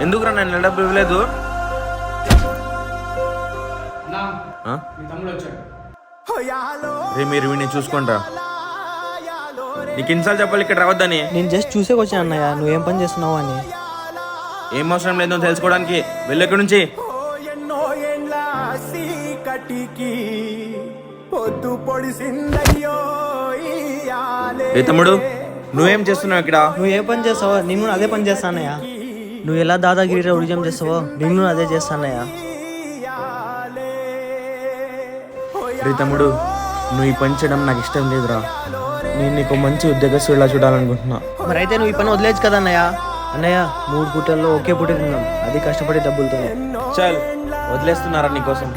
ఎందుకురా నేను డబ్బు ఇవ్వలేదు? రే మీరు వీడిని చూసుకుంటా. నీకు ఇన్సార్లు చెప్పాలి ఇక్కడ రావద్దని. నేను జస్ట్ చూసేకి వచ్చాను అన్నయ్య, నువ్వేం పని చేస్తున్నావు అని. ఏం అవసరం లేదో తెలుసుకోవడానికి. వెళ్ళి ఎక్కడి నుంచి. ఏ తమ్ముడు నువ్వేం చేస్తున్నావు ఇక్కడ? నువ్వు ఏ పని చేస్తావో నేను అదే పని చేస్తానయ్యా. నువ్వు ఎలా దాదాగిరి రౌడిజం చేస్తావో నేను అదే చేస్తానయ్యా. రే తమ్ముడు నువ్వు ఈ పని చేయడం నాకు ఇష్టం లేదురా. నేను నీకు మంచి ఉద్యోగస్తులా చూడాలనుకుంటున్నా. మరి అయితే నువ్వు ఈ పని వదిలేచ్చు కదా అన్నయ్య. అన్నయ్య 3 పూటల్లో ఒకే పూట తిందాం, అది కష్టపడి డబ్బులతో. చల్ వదిలేస్తున్నారా నీకోసం.